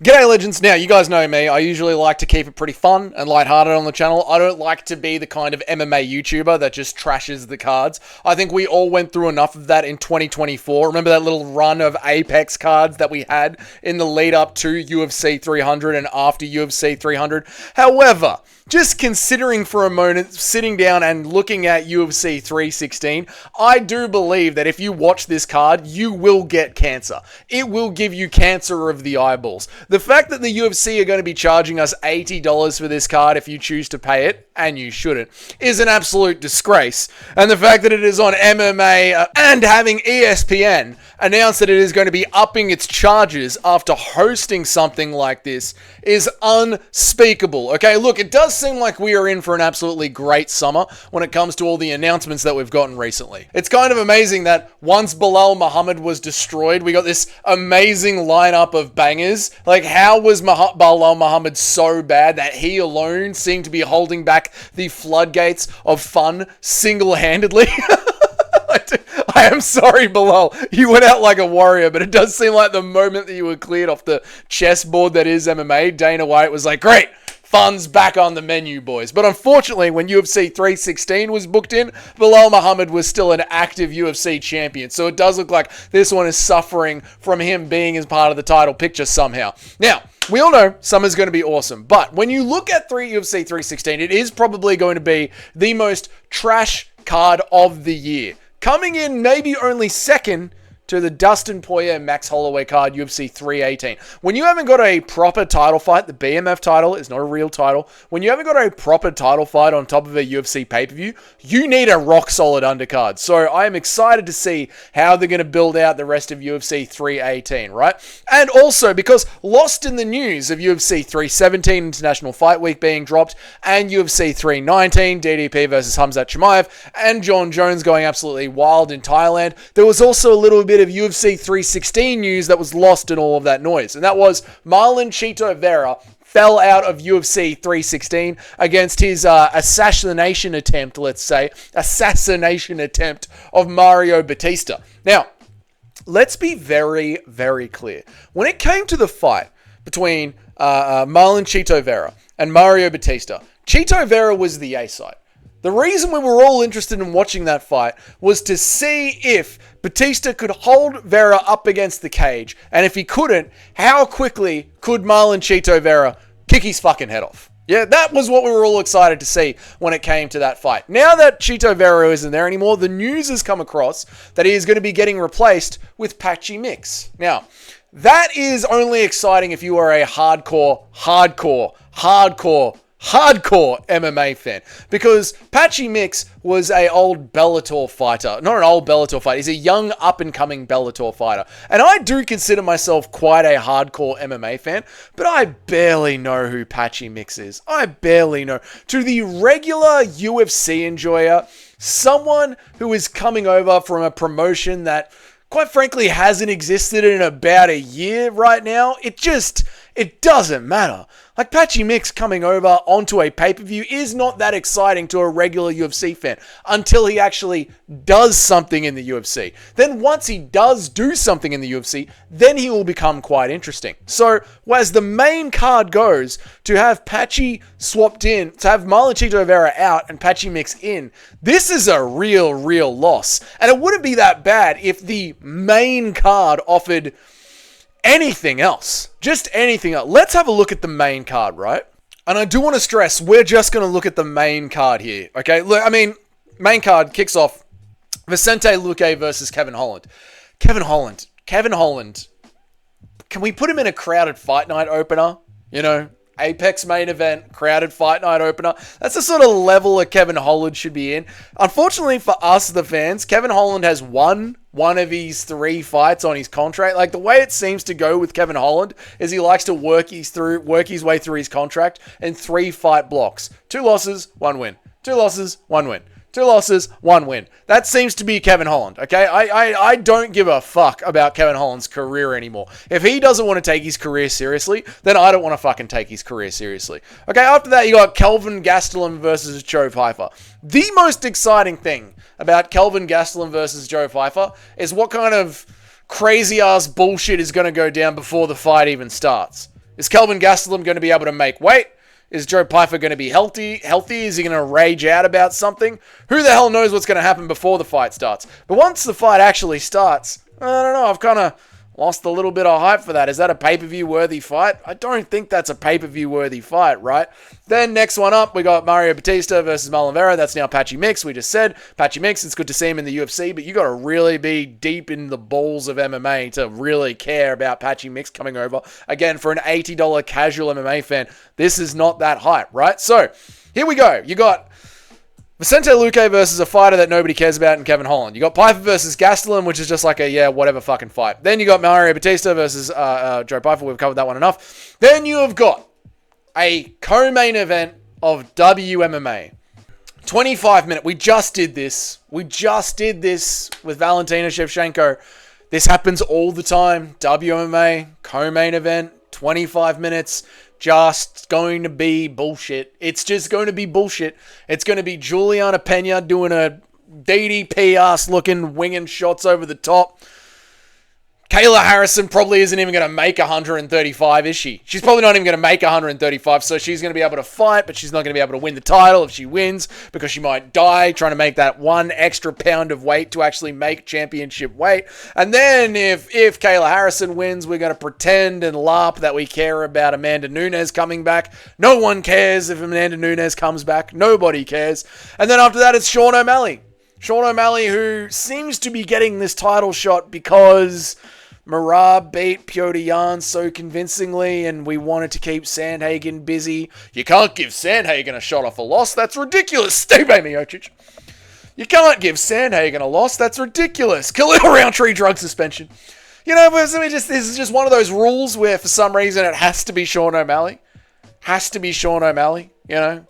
G'day legends. Now, you guys know me. I usually like to keep it pretty fun and lighthearted on the channel. I don't like to be the kind of MMA YouTuber that just trashes the cards. I think we all went through enough of that in 2024. Remember that little run of Apex cards that we had in the lead up to UFC 300 and after UFC 300? However, just considering for a moment, sitting down and looking at UFC 316, I do believe that if you watch this card, you will get cancer. It will give you cancer of the eyeballs. The fact that the UFC are going to be charging us $80 for this card if you choose to pay it, and you shouldn't, is an absolute disgrace. And the fact that it is on MMA and having ESPN announce that it is going to be upping its charges after hosting something like this is unspeakable. Okay, look, it does seem like we are in for an absolutely great summer when it comes to all the announcements that we've gotten recently. It's kind of amazing that once Belal Muhammad was destroyed, we got this amazing lineup of bangers. Like, how was Belal Muhammad so bad that he alone seemed to be holding back the floodgates of fun single-handedly? I am sorry, Belal. You went out like a warrior, but it does seem like the moment that you were cleared off the chessboard that is MMA, Dana White was like, great, fun's back on the menu, boys. But unfortunately, when UFC 316 was booked in, Belal Muhammad was still an active UFC champion. So it does look like this one is suffering from him being as part of the title picture somehow. Now, we all know summer's going to be awesome, but when you look at UFC 316, it is probably going to be the most trash card of the year. Coming in maybe only second to the Dustin Poirier Max Holloway card, UFC 318. When you haven't got a proper title fight, the BMF title is not a real title. When you haven't got a proper title fight on top of a UFC pay-per-view, you need a rock-solid undercard. So I am excited to see how they're going to build out the rest of UFC 318, right? And also, because lost in the news of UFC 317 International Fight Week being dropped, and UFC 319, DDP versus Khamzat Chimaev, and John Jones going absolutely wild in Thailand, there was also a little bit of UFC 316 news that was lost in all of that noise. And that was Marlon Chito Vera fell out of UFC 316 against his assassination attempt of Mario Batista. Now, let's be very, very clear. When it came to the fight between Marlon Chito Vera and Mario Batista, Chito Vera was the A side. The reason we were all interested in watching that fight was to see if Batista could hold Vera up against the cage, and if he couldn't, how quickly could Marlon Chito Vera kick his fucking head off? Yeah, that was what we were all excited to see when it came to that fight. Now that Chito Vera isn't there anymore, the news has come across that he is going to be getting replaced with Patchy Mix. Now, that is only exciting if you are a hardcore MMA fan, because Patchy Mix was a old Bellator fighter. Not an old Bellator fighter, he's a young up-and-coming Bellator fighter. And I do consider myself quite a hardcore MMA fan, but I barely know who Patchy Mix is. I barely know. To the regular UFC enjoyer, someone who is coming over from a promotion that, quite frankly, hasn't existed in about a year right now, it doesn't matter. Like, Patchy Mix coming over onto a pay-per-view is not that exciting to a regular UFC fan until he actually does something in the UFC. Then once he does do something in the UFC, then he will become quite interesting. So, as the main card goes, to have Patchy swapped in, to have Marlon Chito Vera out and Patchy Mix in, this is a real loss. And it wouldn't be that bad if the main card offered anything else. Just anything else. Let's have a look at the main card, right? And I do want to stress, we're just going to look at the main card here, okay? Look, I mean, main card kicks off Vicente Luque versus Kevin Holland. Kevin Holland. Can we put him in a crowded fight night opener? You know, Apex main event, crowded fight night opener. That's the sort of level that Kevin Holland should be in. Unfortunately for us, the fans, Kevin Holland has won one of his 3 fights on his contract. Like, the way it seems to go with Kevin Holland is he likes to work his way through his contract in 3 fight blocks. 2 losses, 1 win. 2 losses, 1 win. 2 losses, 1 win. That seems to be Kevin Holland, okay? I don't give a fuck about Kevin Holland's career anymore. If he doesn't want to take his career seriously, then I don't want to fucking take his career seriously. Okay, after that, you got Kelvin Gastelum versus Joe Pyfer. The most exciting thing about Kelvin Gastelum versus Joe Pyfer is what kind of crazy-ass bullshit is going to go down before the fight even starts. Is Kelvin Gastelum going to be able to make weight? Is Joe Pyfer going to be healthy? Is he going to rage out about something? Who the hell knows what's going to happen before the fight starts? But once the fight actually starts, I don't know, I've kind of lost a little bit of hype for that. Is that a pay-per-view worthy fight? I don't think that's a pay-per-view worthy fight, right? Then next one up, we got Vera-Batista versus Marlon Vera. That's now Patchy Mix. We just said Patchy Mix. It's good to see him in the UFC, but you got to really be deep in the balls of MMA to really care about Patchy Mix coming over. Again, for an $80 casual MMA fan, this is not that hype, right? So here we go. You got Vicente Luque versus a fighter that nobody cares about in Kevin Holland. You got Pyfer versus Gastelum, which is just like a, whatever fucking fight. Then you got Mario Batista versus Joe Pyfer. We've covered that one enough. Then you have got a co-main event of WMMA. 25-minute. We just did this. We just did this with Valentina Shevchenko. This happens all the time. WMMA, co-main event, 25 minutes. Just going to be bullshit. It's just going to be bullshit. It's going to be Juliana Pena doing a DDP ass looking winging shots over the top. Kayla Harrison probably isn't even going to make 135, is she? She's probably not even going to make 135, so she's going to be able to fight, but she's not going to be able to win the title if she wins, because she might die trying to make that one extra pound of weight to actually make championship weight. And then if Kayla Harrison wins, we're going to pretend and LARP that we care about Amanda Nunes coming back. No one cares if Amanda Nunes comes back. Nobody cares. And then after that, it's Sean O'Malley. Sean O'Malley, who seems to be getting this title shot because Merab beat Piotr Jan so convincingly, and we wanted to keep Sandhagen busy. You can't give Sandhagen a shot off a loss. That's ridiculous. Stipe Miocic. You can't give Sandhagen a loss. That's ridiculous. Khalil Roundtree drug suspension. You know, but this is just one of those rules where for some reason it has to be Sean O'Malley. Has to be Sean O'Malley, you know.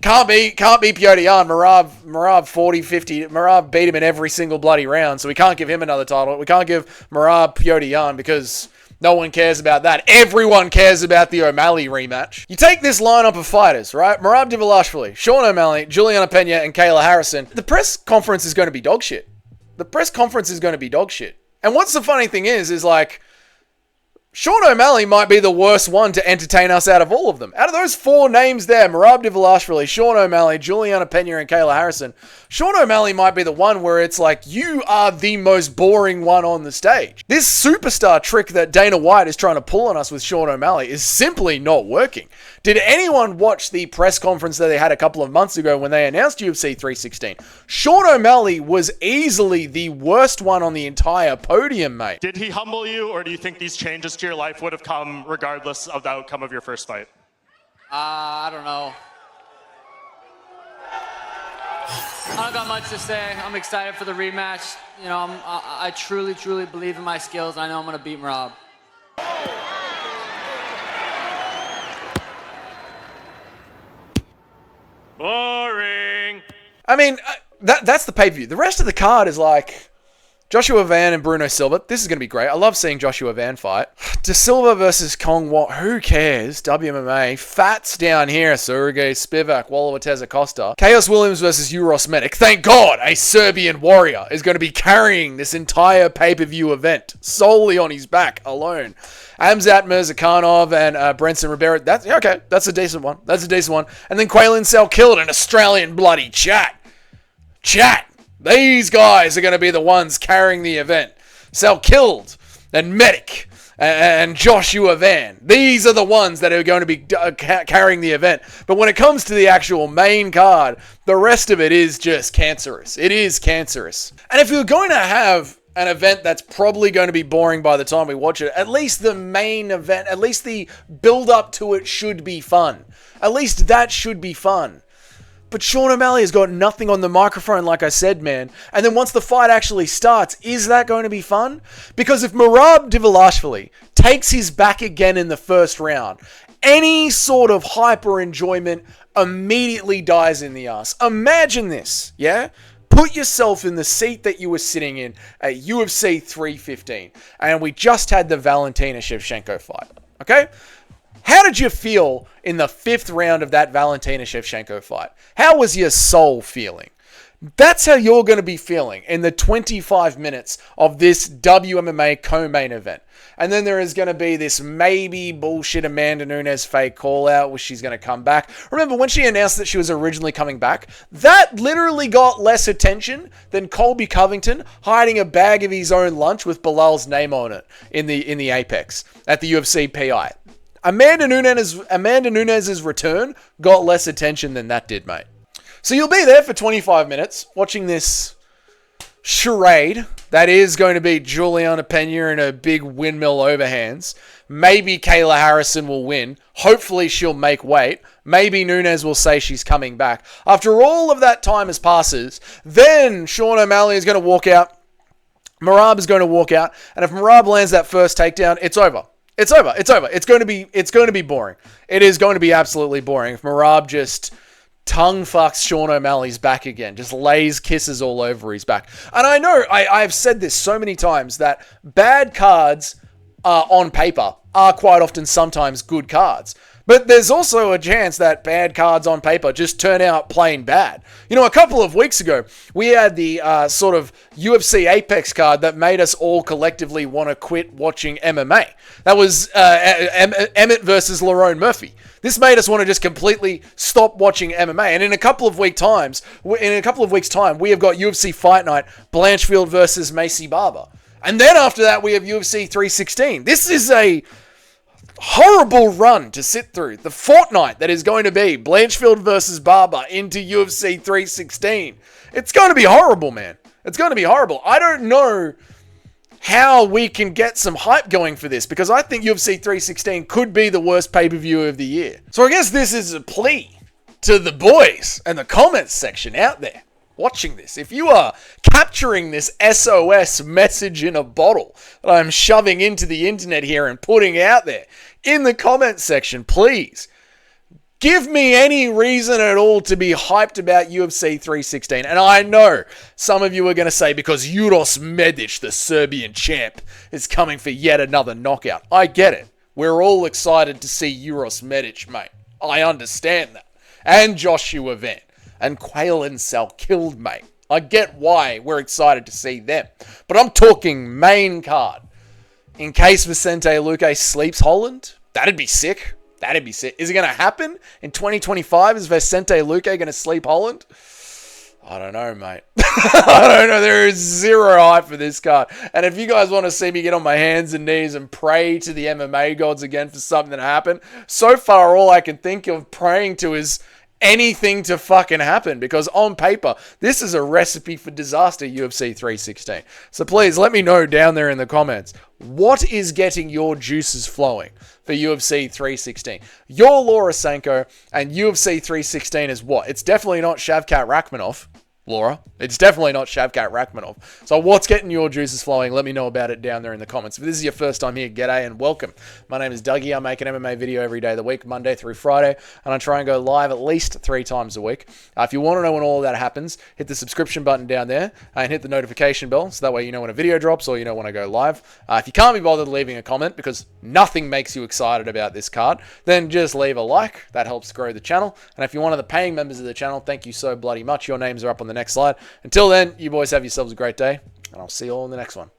Can't be Piotr Jan. Merab 40, 50. Merab beat him in every single bloody round, so we can't give him another title. We can't give Merab Piotr Jan because no one cares about that. Everyone cares about the O'Malley rematch. You take this lineup of fighters, right? Merab Dvalishvili, Sean O'Malley, Juliana Pena, and Kayla Harrison. The press conference is going to be dog shit. The press conference is going to be dog shit. And what's the funny thing is like, Sean O'Malley might be the worst one to entertain us out of all of them. Out of those four names there, Merab Dvalishvili, Sean O'Malley, Juliana Pena, and Kayla Harrison, Sean O'Malley might be the one where it's like, you are the most boring one on the stage. This superstar trick that Dana White is trying to pull on us with Sean O'Malley is simply not working. Did anyone watch the press conference that they had a couple of months ago when they announced UFC 316? Sean O'Malley was easily the worst one on the entire podium, mate. Did he humble you, or do you think these changes to your life would have come regardless of the outcome of your first fight? I don't know. I don't got much to say. I'm excited for the rematch. You know, I truly, truly believe in my skills, and I know I'm going to beat Merab. Boring. I mean, that's the pay-per-view. The rest of the card is like Joshua Van and Bruno Silva. This is going to be great. I love seeing Joshua Van fight. De Silva versus Kong Wat. Who cares? WMMA. Fats down here. Sergey Spivak, Waller Acosta. Chaos Williams versus Uros Medic. Thank God a Serbian warrior is going to be carrying this entire pay-per-view event solely on his back alone. Amzat Mirzakhanov and Brenson Ribera. That's okay. That's a decent one. And then Quaylin Sal killed an Australian bloody chat. These guys are going to be the ones carrying the event. Sal killed and Medic and Joshua Van. These are the ones that are going to be carrying the event. But when it comes to the actual main card, the rest of it is just cancerous. It is cancerous. And if you're going to have an event that's probably going to be boring by the time we watch it, at least the main event, at least the build up to it should be fun. At least that should be fun. But Sean O'Malley has got nothing on the microphone, like I said, man. And then once the fight actually starts, is that going to be fun? Because if Merab Dvalishvili takes his back again in the first round, any sort of hyper enjoyment immediately dies in the ass. Imagine this, yeah? Put yourself in the seat that you were sitting in at UFC 315, and we just had the Valentina Shevchenko fight, okay? How did you feel in the 5th round of that Valentina Shevchenko fight? How was your soul feeling? That's how you're going to be feeling in the 25 minutes of this WMMA co-main event. And then there is going to be this maybe bullshit Amanda Nunes fake call out where she's going to come back. Remember, when she announced that she was originally coming back, that literally got less attention than Colby Covington hiding a bag of his own lunch with Bilal's name on it in the Apex at the UFC PI. Amanda Nunes' return got less attention than that did, mate. So you'll be there for 25 minutes watching this charade that is going to be Juliana Pena and her big windmill overhands. Maybe Kayla Harrison will win. Hopefully she'll make weight. Maybe Nunes will say she's coming back. After all of that time has passes, then Sean O'Malley is going to walk out. Merab is going to walk out. And if Merab lands that first takedown, it's over. It's over. It's over. It's going to be boring. It is going to be absolutely boring if Merab just tongue fucks Sean O'Malley's back again. Just lays kisses all over his back. And I know, I've said this so many times, that bad cards on paper are quite often sometimes good cards. But there's also a chance that bad cards on paper just turn out plain bad. You know, a couple of weeks ago, we had the sort of UFC Apex card that made us all collectively want to quit watching MMA. That was Emmett versus Lerone Murphy. This made us want to just completely stop watching MMA. And in a couple of weeks' time, we have got UFC Fight Night, Blanchfield versus Macy Barber. And then after that, we have UFC 316. This is a horrible run to sit through. The fortnight that is going to be Blanchfield versus Barber into UFC 316. It's going to be horrible, man. It's going to be horrible. I don't know how we can get some hype going for this, because I think UFC 316 could be the worst pay-per-view of the year. So I guess this is a plea to the boys and the comments section out there watching this. If you are capturing this SOS message in a bottle that I'm shoving into the internet here and putting out there in the comments section, please give me any reason at all to be hyped about UFC 316. And I know some of you are going to say because Uros Medic, the Serbian champ, is coming for yet another knockout. I get it. We're all excited to see Uros Medic, mate. I understand that. And Joshua Van. And Quail Sal killed, mate. I get why we're excited to see them. But I'm talking main card. In case Vicente Luque sleeps Holland, that'd be sick. That'd be sick. Is it going to happen in 2025? Is Vicente Luque going to sleep Holland? I don't know, mate. I don't know. There is zero hype for this card. And if you guys want to see me get on my hands and knees and pray to the MMA gods again for something to happen, so far all I can think of praying to is anything to fucking happen, because on paper, this is a recipe for disaster, UFC 316. So please let me know down there in the comments, what is getting your juices flowing for UFC 316? Your Laura Sanko and UFC 316 is what? It's definitely not Shavkat Rakhmonov. Laura. It's definitely not Shavkat Rakhmonov. So what's getting your juices flowing? Let me know about it down there in the comments. If this is your first time here, g'day and welcome. My name is Dougie. I make an MMA video every day of the week, Monday through Friday, and I try and go live at least 3 times a week. If you want to know when all of that happens, hit the subscription button down there and hit the notification bell, so that way you know when a video drops or you know when I go live. If you can't be bothered leaving a comment because nothing makes you excited about this card, then just leave a like. That helps grow the channel. And if you're one of the paying members of the channel, thank you so bloody much. Your names are up on the next slide. Until then, you boys have yourselves a great day, and I'll see you all in the next one.